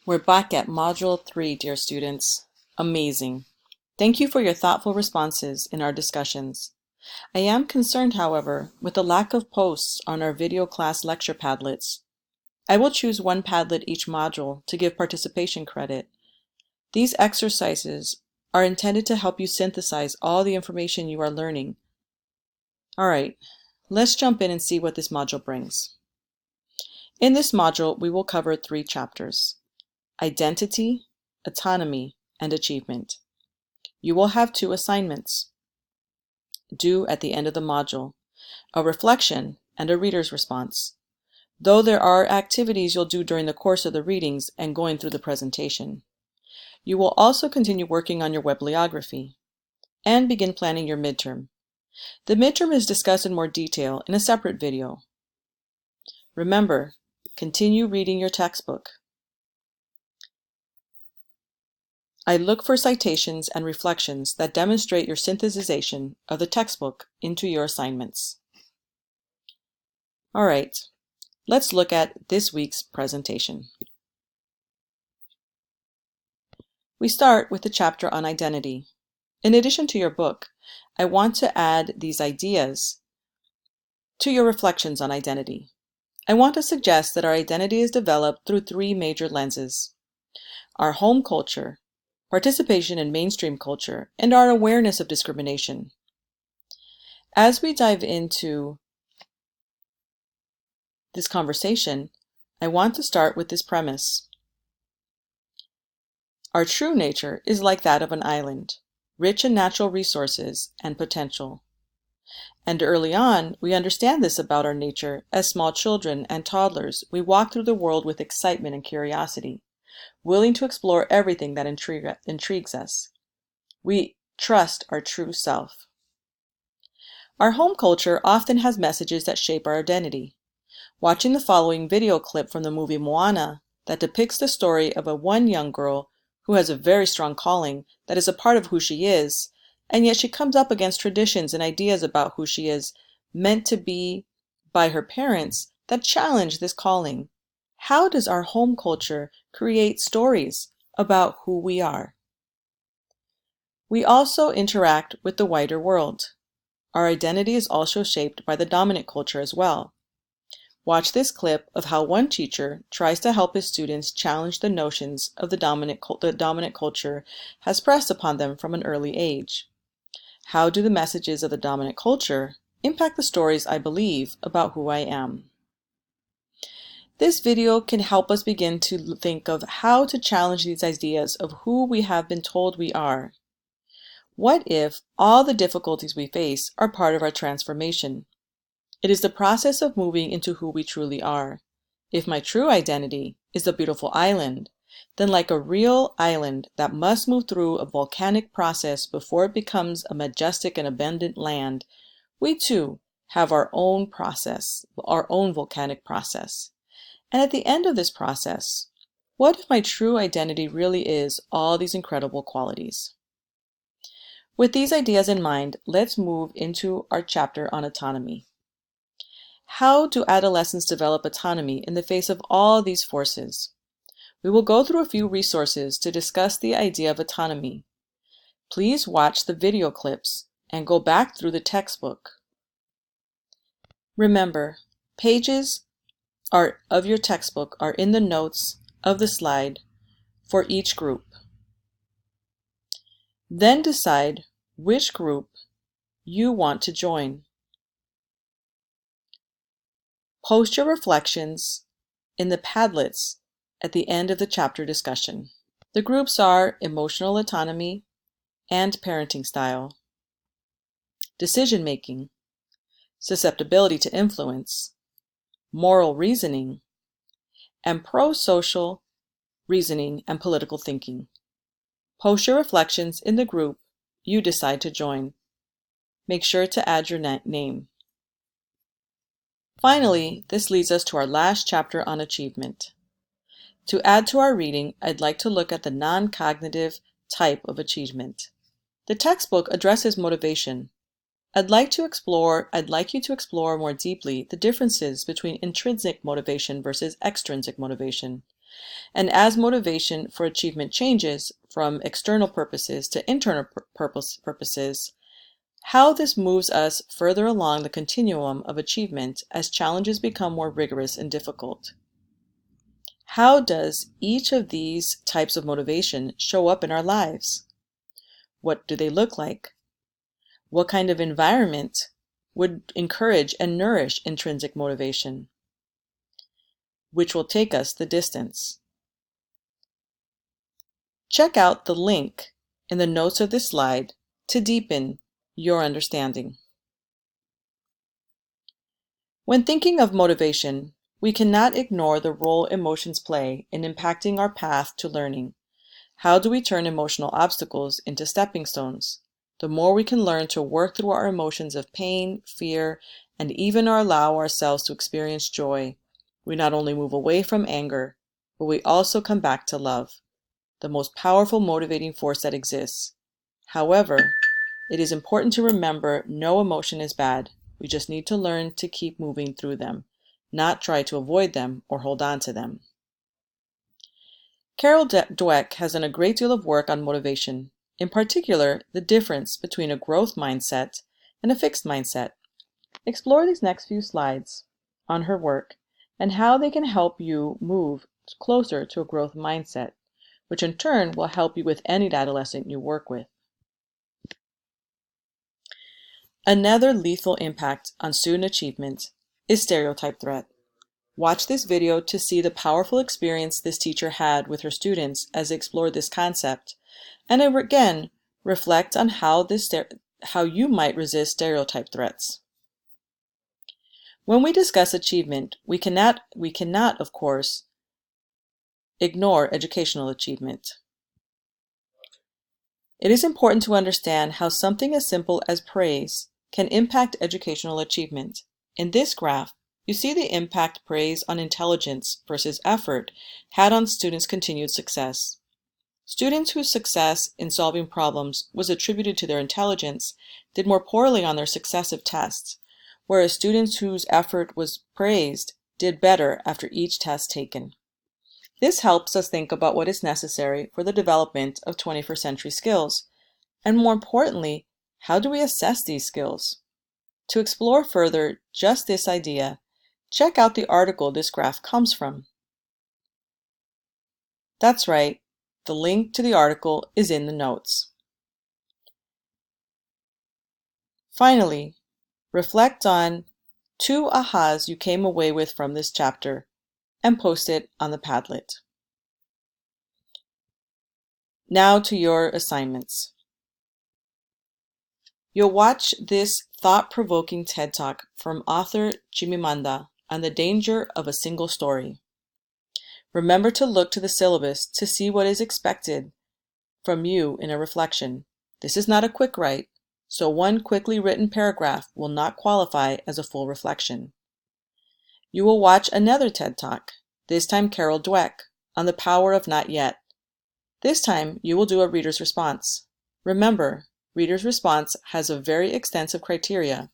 We're back at Module 3, dear students. Amazing. Thank you for your thoughtful responses in our discussions. I am concerned, however, with the lack of posts on our video class lecture Padlets. I will choose one Padlet each module to give participation credit. These exercises are intended to help you synthesize all the information you are learning. All right, let's jump in and see what this module brings. In this module, we will cover 3 chapters: Identity, Autonomy, and Achievement. You will have 2 assignments due at the end of the module, a reflection and a reader's response, though there are activities you'll do during the course of the readings and going through the presentation. You will also continue working on your bibliography and begin planning your midterm. The midterm is discussed in more detail in a separate video. Remember, continue reading your textbook. I look for citations and reflections that demonstrate your synthesization of the textbook into your assignments. All right, let's look at this week's presentation. We start with the chapter on identity. In addition to your book, I want to add these ideas to your reflections on identity. I want to suggest that our identity is developed through 3 major lenses: our home culture, participation in mainstream culture, and our awareness of discrimination. As we dive into this conversation, I want to start with this premise. Our true nature is like that of an island, rich in natural resources and potential. And early on, we understand this about our nature. As small children and toddlers, we walk through the world with excitement and curiosity, willing to explore everything that intrigues us. We trust our true self. Our home culture often has messages that shape our identity. Watching the following video clip from the movie Moana that depicts the story of one young girl who has a very strong calling that is a part of who she is, and yet she comes up against traditions and ideas about who she is meant to be by her parents that challenge this calling. How does our home culture create stories about who we are? We also interact with the wider world. Our identity is also shaped by the dominant culture as well. Watch this clip of how one teacher tries to help his students challenge the notions of the dominant culture has pressed upon them from an early age. How do the messages of the dominant culture impact the stories I believe about who I am? This video can help us begin to think of how to challenge these ideas of who we have been told we are. What if all the difficulties we face are part of our transformation? It is the process of moving into who we truly are. If my true identity is a beautiful island, then like a real island that must move through a volcanic process before it becomes a majestic and abundant land, we too have our own process, our own volcanic process. And at the end of this process, what if my true identity really is all these incredible qualities? With these ideas in mind, let's move into our chapter on autonomy. How do adolescents develop autonomy in the face of all these forces? We will go through a few resources to discuss the idea of autonomy. Please watch the video clips and go back through the textbook. Remember, pages of your textbook are in the notes of the slide for each group. Then decide which group you want to join. Post your reflections in the Padlets at the end of the chapter discussion. The groups are emotional autonomy and parenting style, decision making, susceptibility to influence, moral reasoning, and pro-social reasoning and political thinking. Post your reflections in the group you decide to join. Make sure to add your name. Finally, this leads us to our last chapter on achievement. To add to our reading, I'd like to look at the non-cognitive type of achievement. The textbook addresses motivation. I'd like you to explore more deeply the differences between intrinsic motivation versus extrinsic motivation. And as motivation for achievement changes from external purposes to internal purposes, how this moves us further along the continuum of achievement as challenges become more rigorous and difficult. How does each of these types of motivation show up in our lives? What do they look like? What kind of environment would encourage and nourish intrinsic motivation, which will take us the distance? Check out the link in the notes of this slide to deepen your understanding. When thinking of motivation, we cannot ignore the role emotions play in impacting our path to learning. How do we turn emotional obstacles into stepping stones? The more we can learn to work through our emotions of pain, fear, and even allow ourselves to experience joy, we not only move away from anger, but we also come back to love, the most powerful motivating force that exists. However, it is important to remember no emotion is bad. We just need to learn to keep moving through them, not try to avoid them or hold on to them. Carol Dweck has done a great deal of work on motivation, in particular, the difference between a growth mindset and a fixed mindset. Explore these next few slides on her work and how they can help you move closer to a growth mindset, which in turn will help you with any adolescent you work with. Another lethal impact on student achievement is stereotype threat. Watch this video to see the powerful experience this teacher had with her students as they explored this concept, and again, reflect on how you might resist stereotype threats. When we discuss achievement, we cannot, of course, ignore educational achievement. It is important to understand how something as simple as praise can impact educational achievement. In this graph, you see the impact praise on intelligence versus effort had on students' continued success. Students whose success in solving problems was attributed to their intelligence did more poorly on their successive tests, whereas students whose effort was praised did better after each test taken. This helps us think about what is necessary for the development of 21st century skills, and more importantly, how do we assess these skills? To explore further just this idea, check out the article this graph comes from. That's right, the link to the article is in the notes. Finally, reflect on 2 ahas you came away with from this chapter and post it on the Padlet. Now to your assignments. You'll watch this thought-provoking TED Talk from author Chimamanda on the danger of a single story. Remember to look to the syllabus to see what is expected from you in a reflection. This is not a quick write, so one quickly written paragraph will not qualify as a full reflection. You will watch another TED Talk, this time Carol Dweck, on the power of not yet. This time you will do a reader's response. Remember, reader's response has a very extensive criteria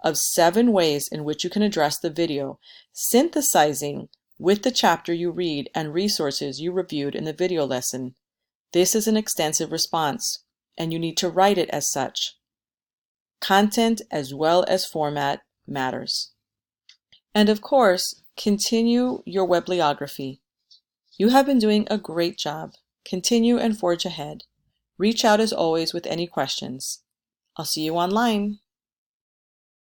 of 7 ways in which you can address the video, synthesizing with the chapter you read and resources you reviewed in the video lesson. This is an extensive response, and you need to write it as such. Content as well as format matters. And of course, continue your weblography. You have been doing a great job. Continue and forge ahead. Reach out as always with any questions. I'll see you online.